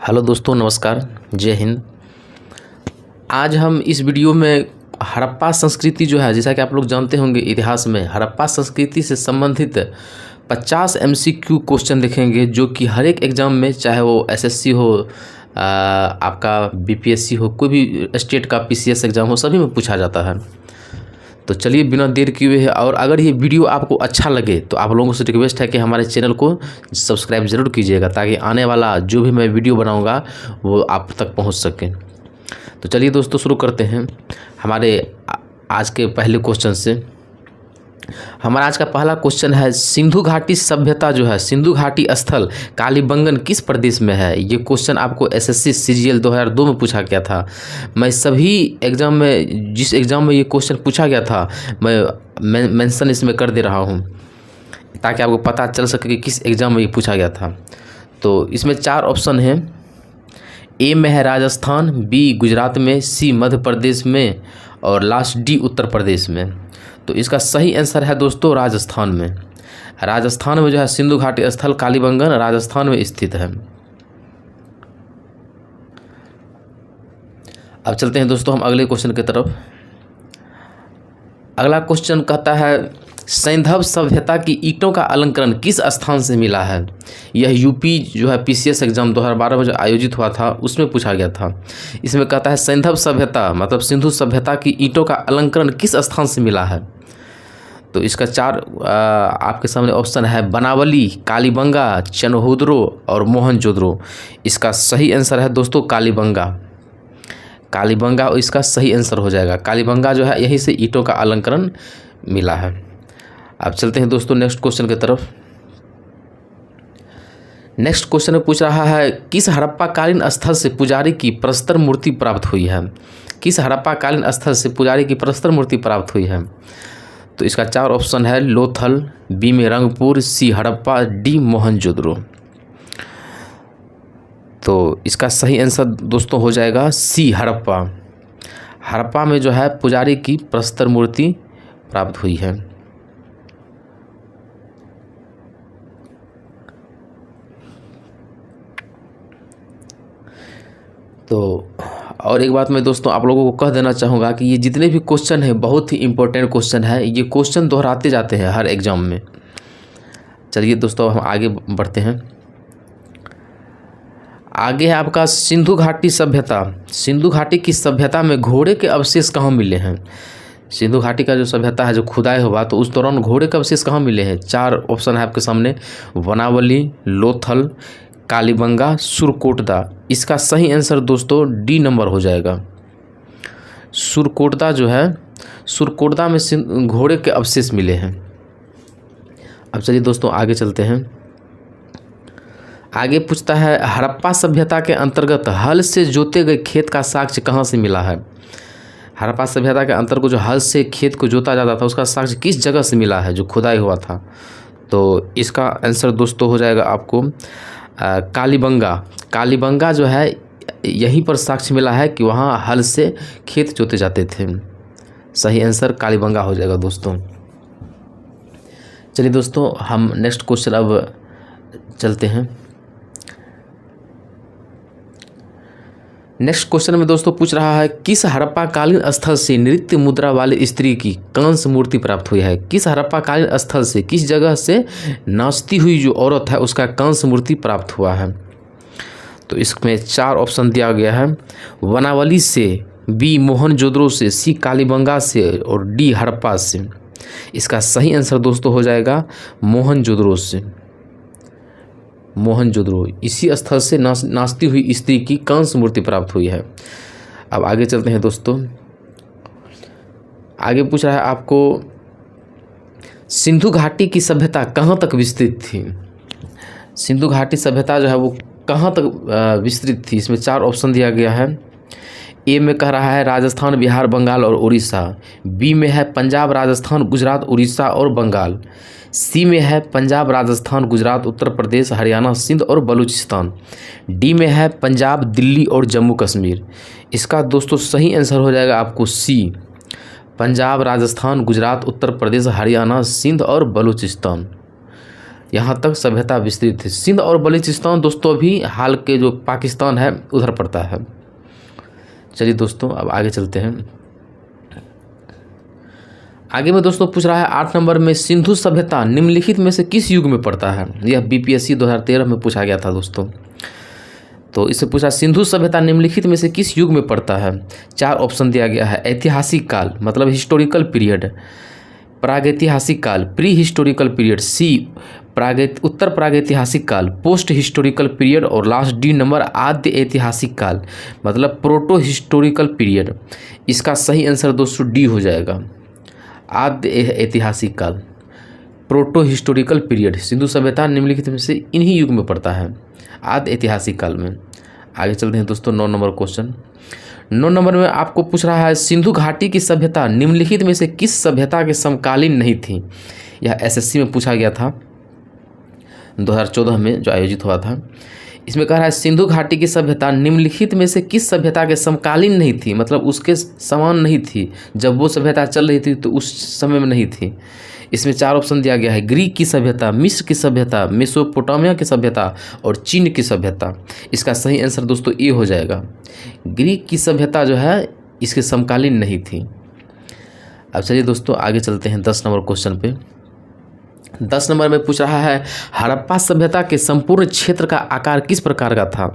Hello दोस्तों, नमस्कार, जय हिंद। आज हम इस वीडियो में हड़प्पा संस्कृति जो है, जैसा कि आप लोग जानते होंगे, इतिहास में हड़प्पा संस्कृति से संबंधित 50 MCQ क्वेश्चन देखेंगे, जो कि हर एक एग्ज़ाम में, चाहे वो एसएससी हो, आपका बीपीएससी हो, कोई भी स्टेट का पीसीएस एग्ज़ाम हो, सभी में पूछा जाता है। तो चलिए बिना देर किए हुए, और अगर ये वीडियो आपको अच्छा लगे तो आप लोगों से रिक्वेस्ट है कि हमारे चैनल को सब्सक्राइब ज़रूर कीजिएगा, ताकि आने वाला जो भी मैं वीडियो बनाऊंगा वो आप तक पहुंच सके। तो चलिए दोस्तों, शुरू करते हैं हमारे आज के पहले क्वेश्चन से। हमारा आज का पहला क्वेश्चन है, सिंधु घाटी सभ्यता जो है, सिंधु घाटी स्थल कालीबंगन किस प्रदेश में है? ये क्वेश्चन आपको एसएससी सीजीएल 2002 में पूछा गया था। मैं सभी एग्ज़ाम में, जिस एग्ज़ाम में ये क्वेश्चन पूछा गया था, मैं मेंशन इसमें कर दे रहा हूँ, ताकि आपको पता चल सके कि किस एग्ज़ाम में ये पूछा गया था। तो इसमें 4 ऑप्शन हैं। ए में है राजस्थान, बी गुजरात में, सी मध्य प्रदेश में, और लास्ट डी उत्तर प्रदेश में। तो इसका सही आंसर है दोस्तों राजस्थान में। राजस्थान में जो है सिंधु घाटी स्थल कालीबंगन राजस्थान में स्थित है। अब चलते हैं दोस्तों हम अगले क्वेश्चन की तरफ। अगला क्वेश्चन कहता है, सैंधव सभ्यता की ईंटों का अलंकरण किस स्थान से मिला है? यह यूपी जो है पीसीएस एग्जाम 2012 में जो आयोजित हुआ था उसमें पूछा गया था। इसमें कहता है सैंधव सभ्यता मतलब सिंधु सभ्यता की ईंटों का अलंकरण किस स्थान से मिला है? तो इसका 4 आपके सामने ऑप्शन है, बनावली, कालीबंगा, चनहौदरो और मोहनजोदड़ो। इसका सही आंसर है दोस्तों कालीबंगा। कालीबंगा इसका सही आंसर हो जाएगा। कालीबंगा जो है यहीं से ईंटों का अलंकरण मिला है। अब चलते हैं दोस्तों नेक्स्ट क्वेश्चन की तरफ। नेक्स्ट क्वेश्चन में पूछ रहा है, किस हड़प्पाकालीन स्थल से पुजारी की प्रस्तर मूर्ति प्राप्त हुई है? किस हड़प्पाकालीन स्थल से पुजारी की प्रस्तर मूर्ति प्राप्त हुई है? तो इसका 4 ऑप्शन है, लोथल, बी में रंगपुर, सी हड़प्पा, डी मोहनजोदड़ो। तो इसका सही आंसर दोस्तों हो जाएगा सी हड़प्पा। हड़प्पा में जो है पुजारी की प्रस्तर मूर्ति प्राप्त हुई है। तो और एक बात मैं दोस्तों आप लोगों को कह देना चाहूँगा कि ये जितने भी क्वेश्चन हैं बहुत ही इम्पोर्टेंट क्वेश्चन है। ये क्वेश्चन दोहराते जाते हैं हर एग्ज़ाम में। चलिए दोस्तों हम आगे बढ़ते हैं। आगे है आपका सिंधु घाटी सभ्यता। सिंधु घाटी की सभ्यता में घोड़े के अवशेष कहाँ मिले हैं? सिंधु घाटी का जो सभ्यता है, जो खुदाई हुआ, तो उस दौरान घोड़े के अवशेष कहाँ मिले हैं? 4 ऑप्शन है आपके सामने, बनावली, लोथल, कालीबंगा, सुरकोटदा। इसका सही आंसर दोस्तों डी नंबर हो जाएगा। सुरकोटदा जो है, सुरकोटदा में घोड़े के अवशेष मिले हैं। अब चलिए दोस्तों आगे चलते हैं। आगे पूछता है, हड़प्पा सभ्यता के अंतर्गत हल से जोते गए खेत का साक्ष्य कहाँ से मिला है? हड़प्पा सभ्यता के अंतर्गत जो हल से खेत को जोता जाता था उसका साक्ष्य किस जगह से मिला है जो खुदाई हुआ था? तो इसका आंसर दोस्तों हो जाएगा आपको कालीबंगा। कालीबंगा जो है यहीं पर साक्ष्य मिला है कि वहाँ हल से खेत जोते जाते थे। सही आंसर कालीबंगा हो जाएगा दोस्तों। चलिए दोस्तों हम नेक्स्ट क्वेश्चन अब चलते हैं। नेक्स्ट क्वेश्चन में दोस्तों पूछ रहा है, किस हड़प्पाकालीन स्थल से नृत्य मुद्रा वाली स्त्री की कांस्य मूर्ति प्राप्त हुई है? किस हड़प्पाकालीन स्थल से, किस जगह से नाचती हुई जो औरत है उसका कांस्य मूर्ति प्राप्त हुआ है? तो इसमें 4 ऑप्शन दिया गया है, बनावली से, बी मोहनजोदड़ो से, सी कालीबंगा से, और डी हड़प्पा से। इसका सही आंसर दोस्तों हो जाएगा मोहनजोदड़ो से। मोहनजोदड़ो इसी स्थल से नाचती हुई स्त्री की कांस्य मूर्ति प्राप्त हुई है। अब आगे चलते हैं दोस्तों। आगे पूछ रहा है आपको, सिंधु घाटी की सभ्यता कहाँ तक विस्तृत थी? सिंधु घाटी सभ्यता जो है वो कहाँ तक विस्तृत थी? इसमें 4 ऑप्शन दिया गया है। ए में कह रहा है राजस्थान, बिहार, बंगाल और उड़ीसा। बी में है पंजाब, राजस्थान, गुजरात, उड़ीसा और बंगाल। सी में है पंजाब, राजस्थान, गुजरात, उत्तर प्रदेश, हरियाणा, सिंध और बलूचिस्तान। डी में है पंजाब, दिल्ली और जम्मू कश्मीर। इसका दोस्तों सही आंसर हो जाएगा आपको सी, पंजाब, राजस्थान, गुजरात, उत्तर प्रदेश, हरियाणा, सिंध और बलूचिस्तान। यहाँ तक सभ्यता विस्तृत थी। सिंध और बलूचिस्तान दोस्तों अभी हाल के जो पाकिस्तान है उधर पड़ता है। चलिए दोस्तों अब आगे चलते हैं। आगे में दोस्तों पूछ रहा है 8 नंबर में, सिंधु सभ्यता निम्नलिखित में से किस युग में पड़ता है? यह बीपीएससी 2013 में पूछा गया था दोस्तों। तो इससे पूछा सिंधु सभ्यता निम्नलिखित में से किस युग में पड़ता है? 4 ऑप्शन दिया गया है। ऐतिहासिक काल मतलब हिस्टोरिकल पीरियड, प्रागैतिहासिक काल प्री हिस्टोरिकल पीरियड, सी उत्तर प्रागैतिहासिक काल पोस्ट हिस्टोरिकल पीरियड, और लास्ट डी नंबर आद्य ऐतिहासिक काल मतलब प्रोटो हिस्टोरिकल पीरियड। इसका सही आंसर दोस्तों डी हो जाएगा, आद्य ऐतिहासिक काल प्रोटो हिस्टोरिकल पीरियड। सिंधु सभ्यता निम्नलिखित में से इन्हीं युग में पड़ता है, आद्य ऐतिहासिक काल में। आगे चलते हैं दोस्तों 9 नंबर क्वेश्चन। 9 नंबर में आपको पूछ रहा है सिंधु घाटी की सभ्यता निम्नलिखित में से किस सभ्यता के समकालीन नहीं थी? यह एसएससी में पूछा गया था 2014 में जो आयोजित हुआ था। इसमें कह रहा है सिंधु घाटी की सभ्यता निम्नलिखित में से किस सभ्यता के समकालीन नहीं थी, मतलब उसके समान नहीं थी। जब वो सभ्यता चल रही थी तो उस समय में नहीं थी। इसमें 4 ऑप्शन दिया गया है। ग्रीक की सभ्यता, मिस्र की सभ्यता, मेसोपोटामिया की सभ्यता और चीन की सभ्यता। इसका सही आंसर दोस्तों ए हो जाएगा। ग्रीक की सभ्यता जो है इसके समकालीन नहीं थी। अब चलिए दोस्तों आगे चलते हैं 10 नंबर क्वेश्चन पे। 10 नंबर में पूछ रहा है हड़प्पा सभ्यता के संपूर्ण क्षेत्र का आकार किस प्रकार का था?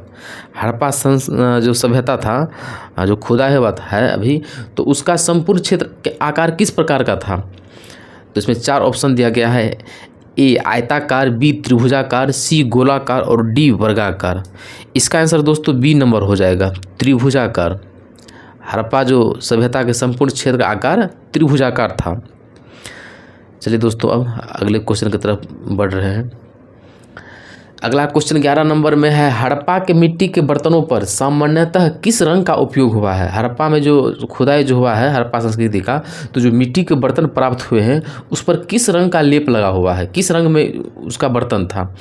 हड़प्पा जो सभ्यता था जो खुदा हुआ है अभी, तो उसका संपूर्ण क्षेत्र के आकार किस प्रकार का था? तो इसमें 4 ऑप्शन दिया गया है। ए आयताकार, बी त्रिभुजाकार, सी गोलाकार और डी वर्गाकार। इसका आंसर दोस्तों बी नंबर हो जाएगा, त्रिभुजाकार। हड़प्पा जो सभ्यता के संपूर्ण क्षेत्र का आकार त्रिभुजाकार था। चलिए दोस्तों अब अगले क्वेश्चन की तरफ बढ़ रहे हैं। अगला क्वेश्चन 11 नंबर में है हड़प्पा के मिट्टी के बर्तनों पर सामान्यतः किस रंग का उपयोग हुआ है? हड़प्पा में जो खुदाई जो हुआ है हड़प्पा संस्कृति का, तो जो मिट्टी के बर्तन प्राप्त हुए हैं उस पर किस रंग का लेप लगा हुआ है, किस रंग में उसका बर्तन था?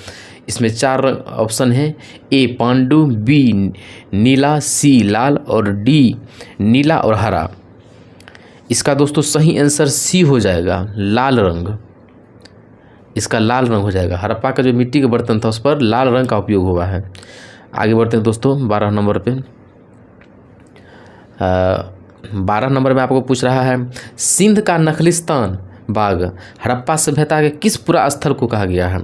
इसमें 4 ऑप्शन हैं। ए पांडु, बी नीला, सी लाल और डी नीला और हरा। इसका दोस्तों सही आंसर सी हो जाएगा, लाल रंग। इसका लाल रंग हो जाएगा। हड़प्पा का जो मिट्टी का बर्तन था उस पर लाल रंग का उपयोग हुआ है। आगे बढ़ते हैं दोस्तों 12 नंबर पे। 12 नंबर में आपको पूछ रहा है सिंध का नखलिस्तान बाग हड़प्पा सभ्यता के किस पुरा स्थल को कहा गया है?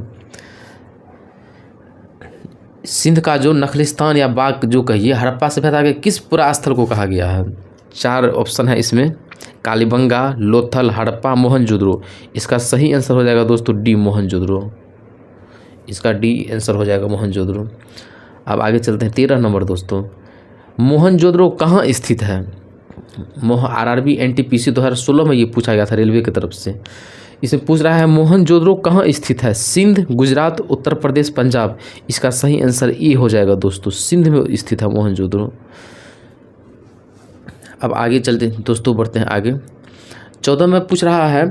सिंध का जो नखलिस्तान या बाग जो कहिए हड़प्पा सभ्यता के किस पुरा स्थल को कहा गया है? 4 ऑप्शन है इसमें। कालीबंगा, लोथल, हड़प्पा, मोहनजोदड़ो। इसका सही आंसर हो जाएगा दोस्तों डी मोहनजोदड़ो। इसका डी आंसर हो जाएगा मोहनजोदड़ो। अब आगे चलते हैं 13 नंबर दोस्तों। मोहनजोदड़ो कहाँ स्थित है? आरआरबी एनटीपीसी 2016 में ये पूछा गया था रेलवे की तरफ से। इसमें पूछ रहा है मोहनजोदड़ो कहाँ स्थित है? सिंध, गुजरात, उत्तर प्रदेश, पंजाब। इसका सही आंसर ए हो जाएगा दोस्तों, सिंध में स्थित है मोहनजोदड़ो। अब आगे चलते दोस्तों बढ़ते हैं आगे। 14 में पूछ रहा है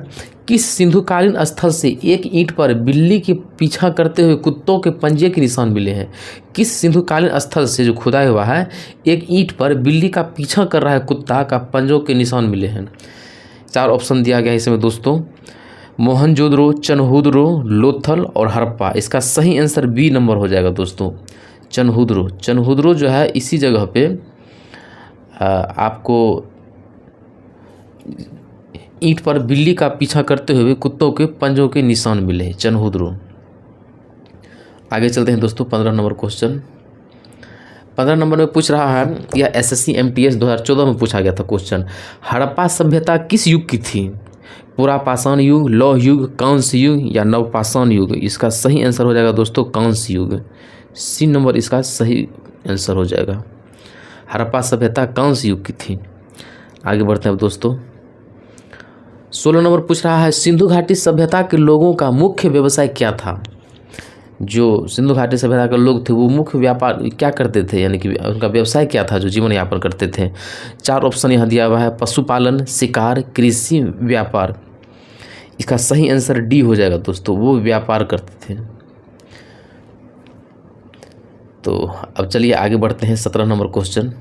किस सिंधुकालीन स्थल से एक ईंट पर बिल्ली के पीछा करते हुए कुत्तों के पंजे के निशान मिले हैं? किस सिंधुकालीन स्थल से जो खुदाई हुआ है एक ईंट पर बिल्ली का पीछा कर रहा है कुत्ता का पंजों के निशान मिले हैं? 4 ऑप्शन दिया गया है इसमें दोस्तों। मोहनजोदड़ो, चनहुदरो, लोथल और हड़प्पा। इसका सही आंसर बी नंबर हो जाएगा दोस्तों, चनहुदरो। चनहुदरो जो है इसी जगह पे आपको ईंट पर बिल्ली का पीछा करते हुए कुत्तों के पंजों के निशान मिले, चनहुदरो। आगे चलते हैं दोस्तों 15 नंबर क्वेश्चन। 15 नंबर में पूछ रहा है, यह एसएससी एमटीएस 2014 में पूछा गया था क्वेश्चन। हड़प्पा सभ्यता किस युग की थी? पुरापाषाण युग, लौह युग, कांस्य युग या नवपाषाण युग? इसका सही आंसर हो जाएगा दोस्तों कांस्य युग। सी नंबर इसका सही आंसर हो जाएगा। हड़प्पा सभ्यता कांस्य युग की थी। आगे बढ़ते हैं अब दोस्तों 16 नंबर पूछ रहा है सिंधु घाटी सभ्यता के लोगों का मुख्य व्यवसाय क्या था? जो सिंधु घाटी सभ्यता के लोग थे वो मुख्य व्यापार क्या करते थे, यानी कि उनका व्यवसाय क्या था जो जीवन यापन करते थे? 4 ऑप्शन यहाँ दिया हुआ है। पशुपालन, शिकार, कृषि, व्यापार। इसका सही आंसर डी हो जाएगा दोस्तों, वो व्यापार करते थे। तो अब चलिए आगे बढ़ते हैं 17 नंबर क्वेश्चन।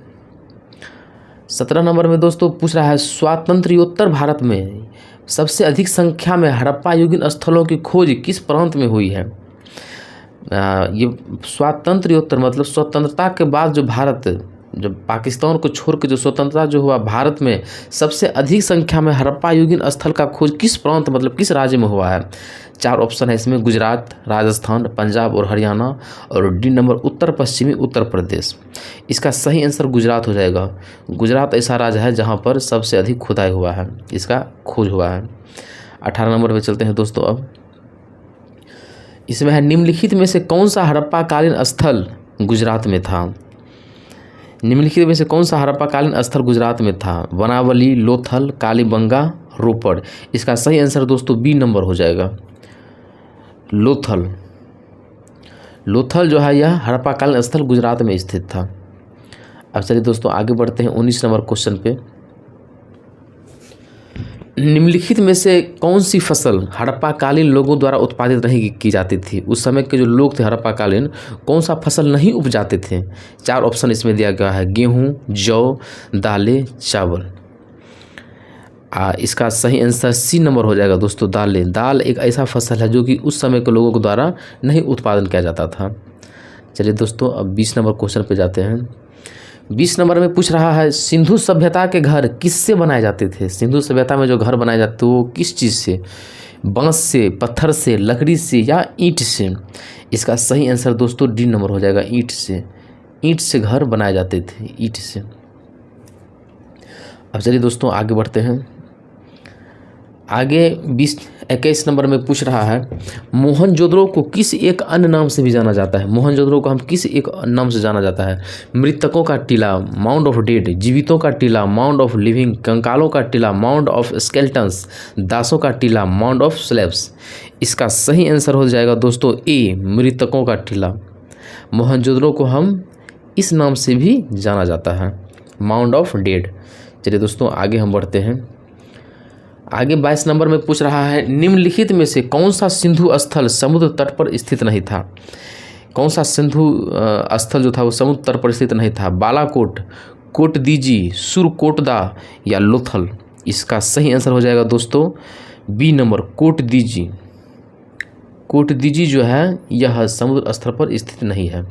17 नंबर में दोस्तों पूछ रहा है स्वातंत्र्योत्तर भारत में सबसे अधिक संख्या में हड़प्पा युगीन स्थलों की खोज किस प्रांत में हुई है? ये स्वातंत्र्योत्तर मतलब स्वतंत्रता के बाद जो भारत, जब पाकिस्तान को छोड़ के जो स्वतंत्रता जो हुआ, भारत में सबसे अधिक संख्या में हड़प्पा युगीन स्थल का खोज किस प्रांत मतलब किस राज्य में हुआ है? 4 ऑप्शन है इसमें, गुजरात, राजस्थान, पंजाब और हरियाणा, और डी नंबर उत्तर पश्चिमी उत्तर प्रदेश। इसका सही आंसर गुजरात हो जाएगा। गुजरात ऐसा राज्य है जहाँ पर सबसे अधिक खुदाई हुआ है, इसका खोज हुआ है। 18 नंबर पे चलते हैं दोस्तों। अब इसमें है, निम्नलिखित में से कौन सा हड़प्पा कालीन स्थल गुजरात में था? निम्नलिखित में से कौन सा हड़प्पा कालीन स्थल गुजरात में था? बनावली, लोथल, कालीबंगा, रोपड़। इसका सही आंसर दोस्तों बी नंबर हो जाएगा, लोथल। लोथल जो है यह हड़प्पा कालीन स्थल गुजरात में स्थित था। अब चलिए दोस्तों आगे बढ़ते हैं 19 नंबर क्वेश्चन पे। निम्नलिखित में से कौन सी फसल हड़प्पा कालीन लोगों द्वारा उत्पादित नहीं की जाती थी? उस समय के जो लोग थे हड़प्पा कालीन, कौन सा फसल नहीं उपजाते थे? 4 ऑप्शन इसमें दिया गया है, गेहूं, जौ, दालें, चावल। इसका सही आंसर सी नंबर हो जाएगा दोस्तों, दालें। दाल एक ऐसा फसल है जो कि उस समय के लोगों के द्वारा नहीं उत्पादन किया जाता था। चलिए दोस्तों अब 20 नंबर क्वेश्चन पे जाते हैं। 20 नंबर में पूछ रहा है, सिंधु सभ्यता के घर किससे बनाए जाते थे? सिंधु सभ्यता में जो घर बनाए जाते थे वो किस चीज़ से? बांस से, पत्थर से, लकड़ी से या ईंट से? इसका सही आंसर दोस्तों डी नंबर हो जाएगा, ईंट से। ईंट से घर बनाए जाते थे, ईंट से। अब चलिए दोस्तों आगे बढ़ते हैं। आगे 21 नंबर में पूछ रहा है, मोहनजोदड़ो को किस एक अन्य नाम से भी जाना जाता है? मोहनजोदड़ो को हम किस एक नाम से जाना जाता है? मृतकों का टीला, माउंड ऑफ डेड, जीवितों का टीला, माउंड ऑफ लिविंग, कंकालों का टीला, माउंड ऑफ स्केल्टन्स, दासों का टीला, माउंड ऑफ स्लेब्स। इसका सही आंसर हो जाएगा दोस्तों ए, मृतकों का टीला। मोहनजोदड़ो को हम इस नाम से भी जाना जाता है, माउंड ऑफ डेड। चलिए दोस्तों आगे हम बढ़ते हैं। आगे 22 नंबर में पूछ रहा है, निम्नलिखित में से कौन सा सिंधु स्थल समुद्र तट पर स्थित नहीं था? कौन सा सिंधु स्थल जो था वो समुद्र तट पर स्थित नहीं था? बालाकोट, कोटदीजी, सुरकोटदा या लोथल? इसका सही आंसर हो जाएगा दोस्तों बी नंबर, कोटदीजी। कोटदीजी जो है यह समुद्र स्थल पर स्थित नहीं है।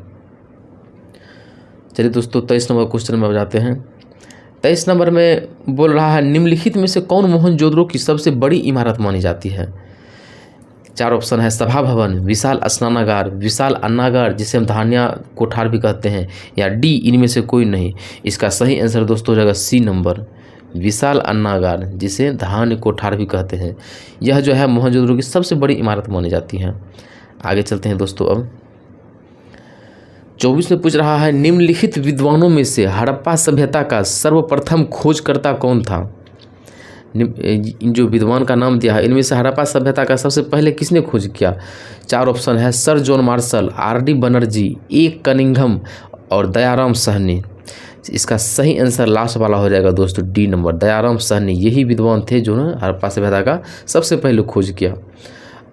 चलिए दोस्तों 23 नंबर क्वेश्चन में जाते हैं। 23 नंबर में बोल रहा है, निम्नलिखित में से कौन मोहनजोदड़ो की सबसे बड़ी इमारत मानी जाती है? 4 ऑप्शन है, सभा भवन, विशाल स्नानागार, विशाल अन्नागार जिसे हम धान्या कोठार भी कहते हैं, या डी इनमें से कोई नहीं। इसका सही आंसर दोस्तों हो जाएगा सी नंबर, विशाल अन्नागार जिसे धान्य कोठार भी कहते हैं। यह जो है मोहनजोदड़ो की सबसे बड़ी इमारत मानी जाती है। आगे चलते हैं दोस्तों। अब 24 में पूछ रहा है, निम्नलिखित विद्वानों में से हड़प्पा सभ्यता का सर्वप्रथम खोजकर्ता कौन था? इन जो विद्वान का नाम दिया है इनमें से हड़प्पा सभ्यता का सबसे पहले किसने खोज किया? 4 ऑप्शन है, sir John Marshall, R D. Banerjee, A. Cunningham और दयाराम साहनी। इसका सही आंसर लास्ट वाला हो जाएगा दोस्तों डी नंबर, दयाराम साहनी। यही विद्वान थे जो हड़प्पा सभ्यता का सबसे पहले खोज किया।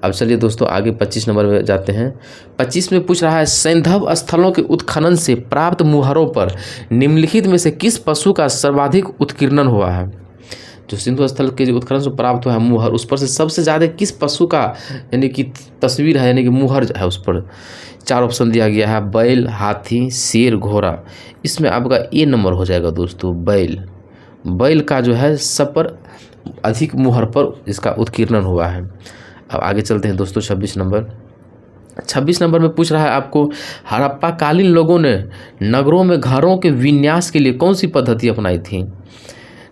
अब चलिए दोस्तों आगे 25 नंबर में जाते हैं। 25 में पूछ रहा है, सैंधव स्थलों के उत्खनन से प्राप्त मुहरों पर निम्नलिखित में से किस पशु का सर्वाधिक उत्कीर्णन हुआ है? जो सिंधु स्थल के जो उत्खनन से प्राप्त हुआ है मुहर, उस पर से सबसे ज़्यादा किस पशु का यानी कि तस्वीर है, यानी कि मुहर है उस पर? 4 ऑप्शन दिया गया है, बैल, हाथी, शेर, घोड़ा। इसमें आपका ए नंबर हो जाएगा दोस्तों, बैल। बैल का जो है सब पर अधिक मुहर पर इसका उत्कीर्णन हुआ है। अब आगे चलते हैं दोस्तों 26 नंबर। 26 नंबर में पूछ रहा है आपको, हड़प्पा कालीन लोगों ने नगरों में घरों के विन्यास के लिए कौन सी पद्धति अपनाई थी?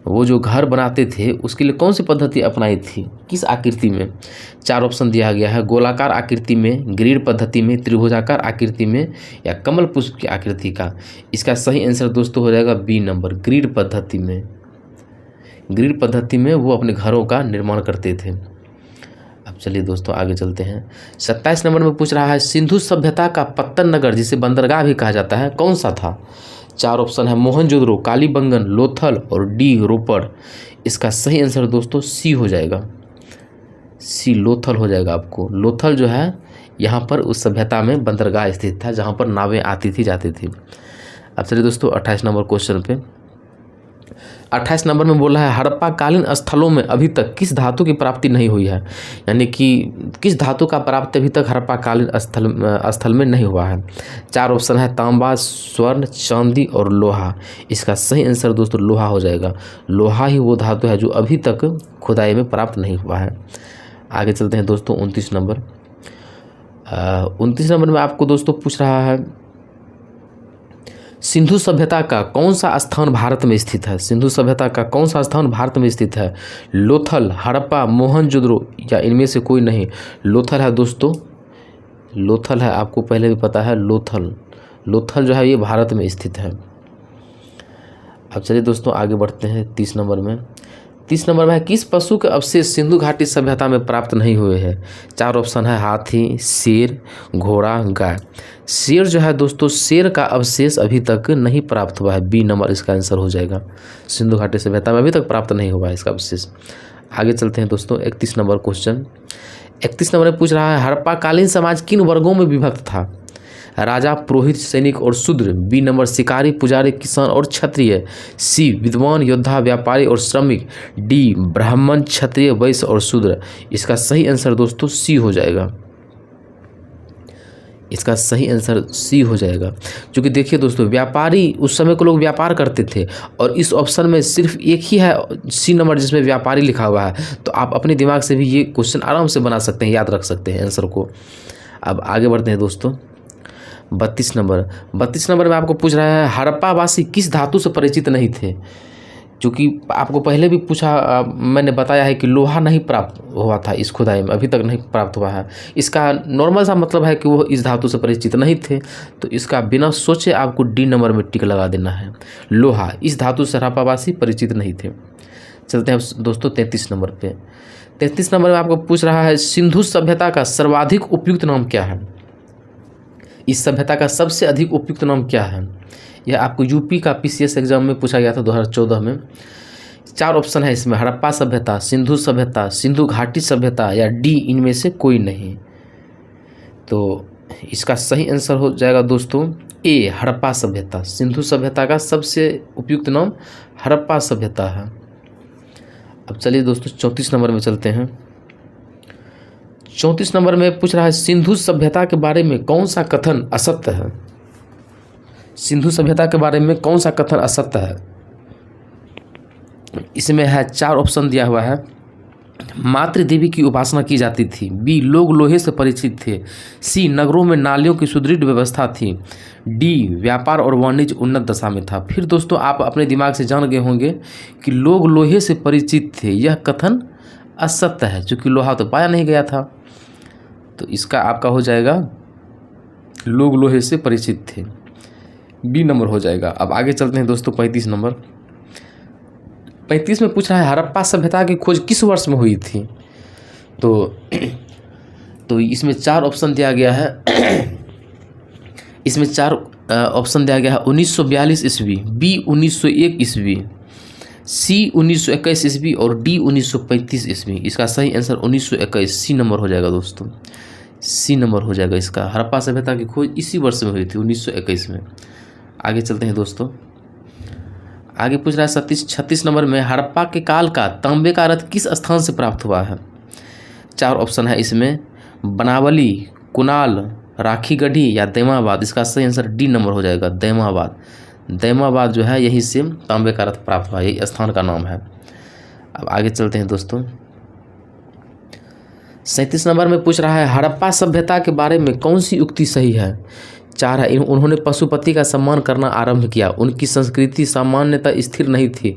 वो जो घर बनाते थे उसके लिए कौन सी पद्धति अपनाई थी, किस आकृति में? 4 ऑप्शन दिया गया है, गोलाकार आकृति में, ग्रीड पद्धति में, त्रिभुजाकार आकृति में या कमल पुष्प की आकृति का? इसका सही आंसर दोस्तों हो जाएगा बी नंबर, ग्रीड पद्धति में। ग्रीड पद्धति में वो अपने घरों का निर्माण करते थे। अब चलिए दोस्तों आगे चलते हैं। 27 नंबर में पूछ रहा है, सिंधु सभ्यता का पत्तन नगर जिसे बंदरगाह भी कहा जाता है कौन सा था? 4 ऑप्शन है, मोहनजोदड़ो, कालीबंगन, लोथल और डी रोपड़। इसका सही आंसर दोस्तों सी हो जाएगा, सी लोथल हो जाएगा आपको। लोथल जो है यहाँ पर उस सभ्यता में बंदरगाह स्थित था जहाँ पर नावें आती थी जाती थी। अब चलिए दोस्तों 28 नंबर क्वेश्चन पे। 28 नंबर में बोला है हड़प्पा कालीन स्थलों में अभी तक किस धातु की प्राप्ति नहीं हुई है, यानी कि किस धातु का प्राप्ति अभी तक हड़प्पा कालीन स्थल में नहीं हुआ है। 4 ऑप्शन है तांबा, स्वर्ण, चांदी और लोहा। इसका सही आंसर दोस्तों लोहा हो जाएगा। लोहा ही वो धातु है जो अभी तक खुदाई में प्राप्त नहीं हुआ है। आगे चलते हैं दोस्तों 29 नंबर। 29 नंबर में आपको दोस्तों पूछ रहा है सिंधु सभ्यता का कौन सा स्थान भारत में स्थित है। सिंधु सभ्यता का कौन सा स्थान भारत में स्थित है। लोथल, हड़प्पा, मोहनजोदड़ो या इनमें से कोई नहीं। लोथल है दोस्तों, लोथल है, आपको पहले भी पता है। लोथल जो है ये भारत में स्थित है। अब चलिए दोस्तों आगे बढ़ते हैं 30 नंबर में। 30 नंबर में है किस पशु के अवशेष सिंधु घाटी सभ्यता में प्राप्त नहीं हुए हैं। 4 ऑप्शन है हाथी, शेर, घोड़ा, गाय। शेर जो है दोस्तों, शेर का अवशेष अभी तक नहीं प्राप्त हुआ है। बी नंबर इसका आंसर हो जाएगा। सिंधु घाटी सभ्यता में अभी तक प्राप्त नहीं हुआ है इसका अवशेष। आगे चलते हैं दोस्तों 31 नंबर क्वेश्चन। 31 नंबर में पूछ रहा है हड़प्पा कालीन समाज किन वर्गों में विभक्त था। राजा, पुरोहित, सैनिक और शूद्र। बी नंबर शिकारी, पुजारी, किसान और क्षत्रिय। सी विद्वान, योद्धा, व्यापारी और श्रमिक। डी ब्राह्मण, क्षत्रिय, वैश्य और शूद्र। इसका सही आंसर दोस्तों सी हो जाएगा। इसका सही आंसर सी हो जाएगा, क्योंकि देखिए दोस्तों व्यापारी उस समय को लोग व्यापार करते थे और इस ऑप्शन में सिर्फ एक ही है सी नंबर जिसमें व्यापारी लिखा हुआ है। तो आप अपने दिमाग से भी ये क्वेश्चन आराम से बना सकते हैं, याद रख सकते हैं आंसर को। अब आगे बढ़ते हैं दोस्तों 32 नंबर। 32 नंबर में आपको पूछ रहा है हड़प्पा वासी किस धातु से परिचित नहीं थे। क्योंकि आपको पहले भी पूछा, मैंने बताया है कि लोहा नहीं प्राप्त हुआ था इस खुदाई में, अभी तक नहीं प्राप्त हुआ है। इसका नॉर्मल सा मतलब है कि वो इस धातु से परिचित नहीं थे। तो इसका बिना सोचे आपको डी नंबर में टिक लगा देना है। लोहा, इस धातु से हड़प्पावासी परिचित नहीं थे। चलते हैं दोस्तों 33 नंबर पे। 33 नंबर में आपको पूछ रहा है सिंधु सभ्यता का सर्वाधिक उपयुक्त नाम क्या है। इस सभ्यता का सबसे अधिक उपयुक्त नाम क्या है। यह आपको यूपी का पीसीएस एग्जाम में पूछा गया था 2014 में। 4 ऑप्शन है इसमें हड़प्पा सभ्यता, सिंधु सभ्यता, सिंधु घाटी सभ्यता या डी इनमें से कोई नहीं। तो इसका सही आंसर हो जाएगा दोस्तों ए हड़प्पा सभ्यता। सिंधु सभ्यता का सबसे उपयुक्त नाम हड़प्पा सभ्यता है। अब चलिए दोस्तों 34 नंबर में चलते हैं। 34 नंबर में पूछ रहा है सिंधु सभ्यता के बारे में कौन सा कथन असत्य है। सिंधु सभ्यता के बारे में कौन सा कथन असत्य है। इसमें है 4 ऑप्शन दिया हुआ है। मातृदेवी की उपासना की जाती थी। बी लोग लोहे से परिचित थे। सी नगरों में नालियों की सुदृढ़ व्यवस्था थी। डी व्यापार और वाणिज्य उन्नत दशा में था। फिर दोस्तों आप अपने दिमाग से जान गए होंगे कि लोग लोहे से परिचित थे, यह कथन असत्य है, क्योंकि लोहा तो पाया नहीं गया था। तो इसका आपका हो जाएगा लोग लोहे से परिचित थे, बी नंबर हो जाएगा। अब आगे चलते हैं दोस्तों 35 नंबर। 35 में पूछ रहा है हड़प्पा सभ्यता की खोज किस वर्ष में हुई थी। तो इसमें 4 ऑप्शन दिया गया है। इसमें 4 ऑप्शन दिया गया है 1942 ईस्वी, बी 1901 ईस्वी, सी 1921 ईस्वी और डी 1935 ईस्वी। इसका सही आंसर 1921 सी नंबर हो जाएगा दोस्तों। सी नंबर हो जाएगा इसका। हड़प्पा सभ्यता की खोज इसी वर्ष में हुई थी 1921 में। आगे चलते हैं दोस्तों। आगे पूछ रहा है 36 नंबर में हड़प्पा के काल का तांबे का रथ किस स्थान से प्राप्त हुआ है। 4 ऑप्शन है इसमें बनावली, कुनाल, राखीगढ़ी या दैमाबाद। इसका सही आंसर डी नंबर हो जाएगा दैमाबाद। दैमाबाद जो है यहीं से तांबे का रथ प्राप्त हुआ, यही स्थान का नाम है। अब आगे चलते हैं दोस्तों 37 नंबर में पूछ रहा है हड़प्पा सभ्यता के बारे में कौन सी उक्ति सही है। 4 है उन्होंने पशुपति का सम्मान करना आरंभ किया। उनकी संस्कृति सामान्यतः स्थिर नहीं थी।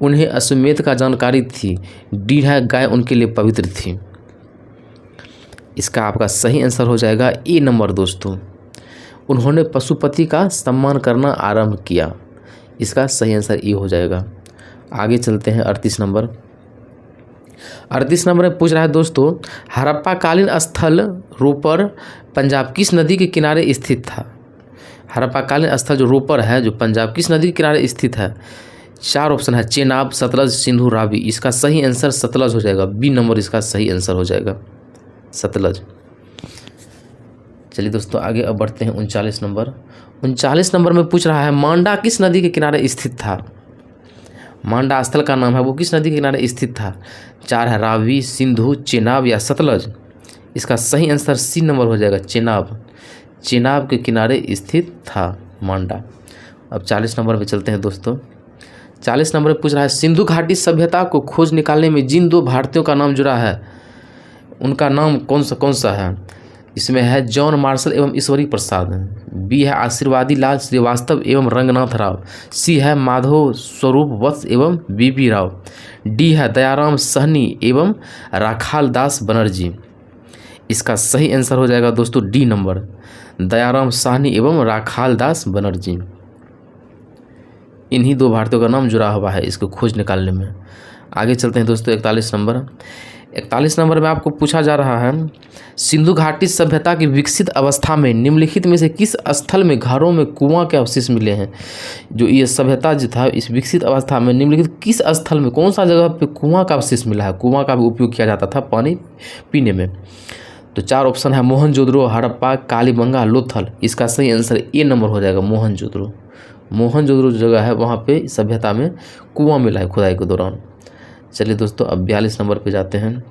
उन्हें अश्वमेध का जानकारी थी। डी है गाय उनके लिए पवित्र थी। इसका आपका सही आंसर हो जाएगा ए नंबर दोस्तों। उन्होंने पशुपति का सम्मान करना आरंभ किया। इसका सही आंसर ए हो जाएगा। आगे चलते हैं 38 नंबर। 38 नंबर में पूछ रहा है दोस्तों हड़प्पा कालीन स्थल रोपर पंजाब किस नदी के किनारे स्थित था। हड़प्पा कालीन स्थल जो रोपर है जो पंजाब किस नदी के किनारे स्थित है। 4 ऑप्शन है चेनाब, सतलज, सिंधु, रावी। इसका सही आंसर सतलज हो जाएगा। बी नंबर इसका सही आंसर हो जाएगा सतलज। चलिए दोस्तों आगे अब बढ़ते हैं 39 नंबर। 39 नंबर में पूछ रहा है मांडा किस नदी के किनारे स्थित था। मांडा स्थल का नाम है वो किस नदी के किनारे स्थित था? 4 है रावी, सिंधु, चेनाब या सतलज। इसका सही आंसर सी नंबर हो जाएगा, चेनाब। चेनाब के किनारे स्थित था मांडा। अब 40 नंबर पे चलते हैं दोस्तों। 40 नंबर पे पूछ रहा है सिंधु घाटी सभ्यता को खोज निकालने में जिन 2 भारतीयों का नाम जुड़ा है उनका नाम कौन सा है? इसमें है जॉन मार्शल एवं ईश्वरी प्रसाद। बी है आशीर्वादी लाल श्रीवास्तव एवं रंगनाथ राव। सी है माधव स्वरूप वत्स एवं बीबी राव। डी है दयाराम सहनी एवं राखाल दास बनर्जी। इसका सही आंसर हो जाएगा दोस्तों डी नंबर, दयाराम साहनी एवं राखाल दास बनर्जी। इन्हीं 2 भारतीयों का नाम जुड़ा हुआ है इसको खोज निकालने में। आगे चलते हैं दोस्तों 41 नंबर। 41 नंबर में आपको पूछा जा रहा है सिंधु घाटी सभ्यता की विकसित अवस्था में निम्नलिखित में से किस स्थल में घरों में कुआं के अवशेष मिले हैं? जो ये सभ्यता जो था इस विकसित अवस्था में निम्नलिखित किस स्थल में कौन सा जगह पे कुआं का अवशेष मिला है? कुआं का भी उपयोग किया जाता था पानी पीने में। तो 4 ऑप्शन है मोहनजोदड़ो, हड़प्पा, कालीबंगा, लोथल। इसका सही आंसर ए नंबर हो जाएगा, मोहनजोदड़ो। मोहनजोदड़ो जो जगह है वहाँ पे सभ्यता में कुआं मिला है खुदाई के दौरान। चलिए दोस्तों अब 42 नंबर पे जाते हैं।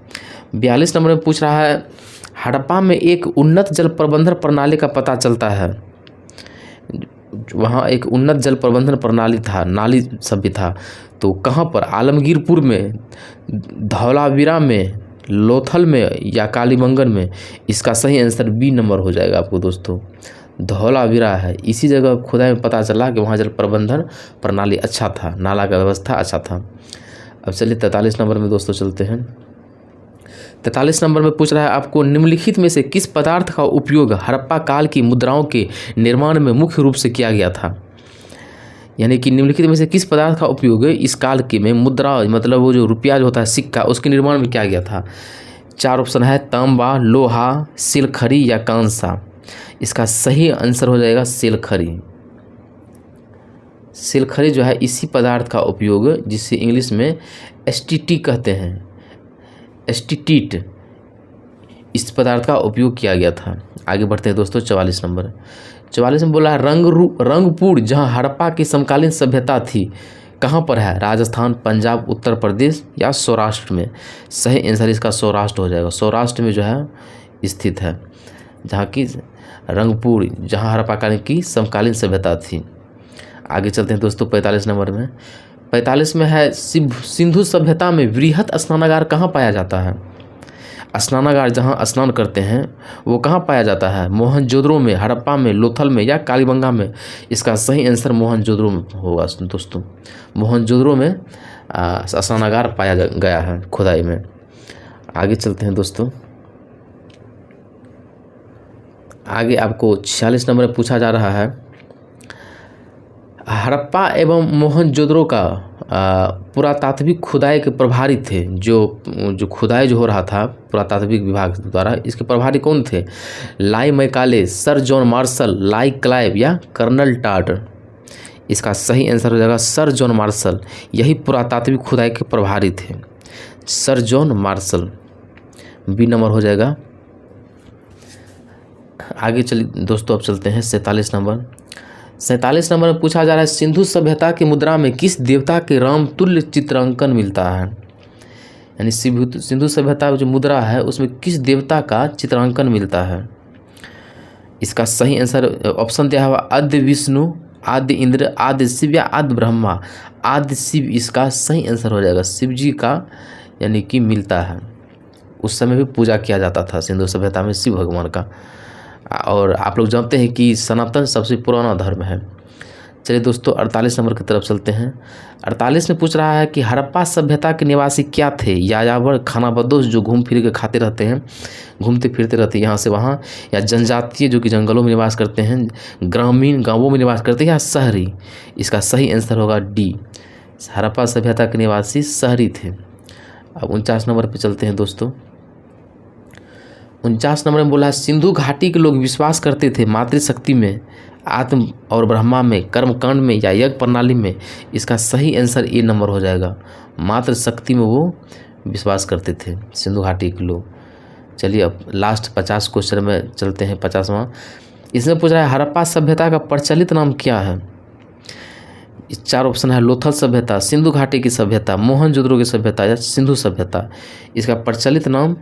42 नंबर में पूछ रहा है हड़प्पा में एक उन्नत जल प्रबंधन प्रणाली का पता चलता है। वहाँ एक उन्नत जल प्रबंधन प्रणाली था, नाली सभ्य था। तो कहाँ पर? आलमगीरपुर में, धौलावीरा में, लोथल में या कालीबंगन में। इसका सही आंसर बी नंबर हो जाएगा आपको दोस्तों, धौलावीरा है। इसी जगह खुदाई में पता चला कि वहाँ जल प्रबंधन प्रणाली अच्छा था, नाला का व्यवस्था अच्छा था। अब चलिए 43 नंबर में दोस्तों चलते हैं। 43 नंबर में पूछ रहा है आपको निम्नलिखित में से किस पदार्थ का उपयोग हड़प्पा काल की मुद्राओं के निर्माण में मुख्य रूप से किया गया था? यानी कि निम्नलिखित में से किस पदार्थ का उपयोग इस काल के में मुद्रा मतलब वो जो रुपया जो होता है सिक्का उसके निर्माण में किया गया था? 4 ऑप्शन है तांबा, लोहा, सिलखरी या कांसा। इसका सही आंसर हो जाएगा सिलखरी। सिलखरी जो है इसी पदार्थ का उपयोग जिसे इंग्लिश में एसटीटी कहते हैं, एस्टीटीट, इस पदार्थ का उपयोग किया गया था। आगे बढ़ते हैं दोस्तों 44 नंबर। 44 में बोला है रंगपुर जहां हड़प्पा की समकालीन सभ्यता थी कहाँ पर है? राजस्थान, पंजाब, उत्तर प्रदेश या सौराष्ट्र में। सही आंसर इसका सौराष्ट्र हो जाएगा। सौराष्ट्र में जो है स्थित है जहाँ की रंगपुर, जहाँ हड़प्पा काल की समकालीन सभ्यता थी। आगे चलते हैं दोस्तों 45 नंबर में। 45 में है सिंधु सभ्यता में वृहत स्नानागार कहाँ पाया जाता है? स्नानागार जहाँ स्नान करते हैं वो कहाँ पाया जाता है? मोहनजोदड़ो में, हड़प्पा में, लोथल में या कालीबंगा में। इसका सही आंसर मोहनजोदड़ो में होगा दोस्तों। मोहनजोदड़ो में स्नानागार पाया गया है खुदाई में। आगे चलते हैं दोस्तों। आगे आपको 46 नंबर में पूछा जा रहा है हड़प्पा एवं मोहनजोदड़ो का पुरातात्विक खुदाई के प्रभारी थे। जो खुदाई जो हो रहा था पुरातात्विक विभाग द्वारा, इसके प्रभारी कौन थे? लाई मैकाले, सर जॉन मार्शल, लाई क्लाइव या कर्नल टाड। इसका सही आंसर हो जाएगा सर जॉन मार्शल। यही पुरातात्विक खुदाई के प्रभारी थे, sir John Marshall. B number हो जाएगा। आगे चलिए दोस्तों अब चलते हैं 47 नंबर। 47 नंबर में पूछा जा रहा है सिंधु सभ्यता की मुद्रा में किस देवता के रामतुल्य चित्रांकन मिलता है? यानी सिंधु सभ्यता जो मुद्रा है उसमें किस देवता का चित्रांकन मिलता है? इसका सही आंसर ऑप्शन दिया हुआ आद्य विष्णु, आद्य इंद्र, आद्य शिव या आद्य ब्रह्मा। आद्य शिव इसका सही आंसर हो जाएगा, शिव जी का यानी कि मिलता है। उस समय भी पूजा किया जाता था सिंधु सभ्यता में शिव भगवान का। और आप लोग जानते हैं कि सनातन सबसे पुराना धर्म है। चलिए दोस्तों 48 नंबर की तरफ चलते हैं। 48 में पूछ रहा है कि हड़प्पा सभ्यता के निवासी क्या थे? यायावर, खानाबदोश जो घूम फिर के खाते रहते हैं, घूमते फिरते रहते हैं यहाँ से वहाँ, या जनजातीय जो कि जंगलों में निवास करते हैं, ग्रामीण गाँवों में निवास करते हैं, या शहरी। इसका सही आंसर होगा डी, हड़प्पा सभ्यता के निवासी शहरी थे। अब 49 नंबर पर चलते हैं दोस्तों। 49 नंबर में बोला है सिंधु घाटी के लोग विश्वास करते थे मातृशक्ति में, आत्म और ब्रह्मा में, कर्मकांड में या यज्ञ प्रणाली में। इसका सही आंसर ए नंबर हो जाएगा, मातृशक्ति में वो विश्वास करते थे सिंधु घाटी के लोग। चलिए अब लास्ट 50 क्वेश्चन में चलते हैं। 50वां इसमें पूछ रहा है हड़प्पा सभ्यता का प्रचलित नाम क्या है? चार ऑप्शन है, लोथल सभ्यता, सिंधु घाटी की सभ्यता, मोहनजोदड़ो की सभ्यता या सिंधु सभ्यता। इसका प्रचलित नाम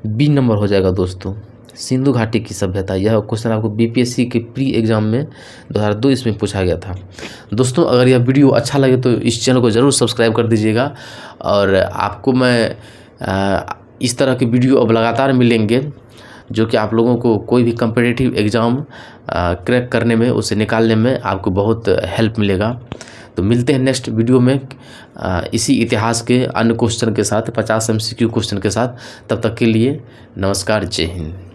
बी नंबर हो जाएगा दोस्तों, सिंधु घाटी की सभ्यता। यह क्वेश्चन आपको बीपीएससी के प्री एग्जाम में 2002 इसमें पूछा गया था। दोस्तों अगर यह वीडियो अच्छा लगे तो इस चैनल को ज़रूर सब्सक्राइब कर दीजिएगा, और आपको मैं इस तरह के वीडियो अब लगातार मिलेंगे जो कि आप लोगों को कोई भी कम्पिटिटिव एग्ज़ाम क्रैक करने में, उसे निकालने में आपको बहुत हेल्प मिलेगा। तो मिलते हैं नेक्स्ट वीडियो में इसी इतिहास के अन्य क्वेश्चन के साथ, 50 MCQ क्वेश्चन के साथ। तब तक के लिए नमस्कार, जय हिंद।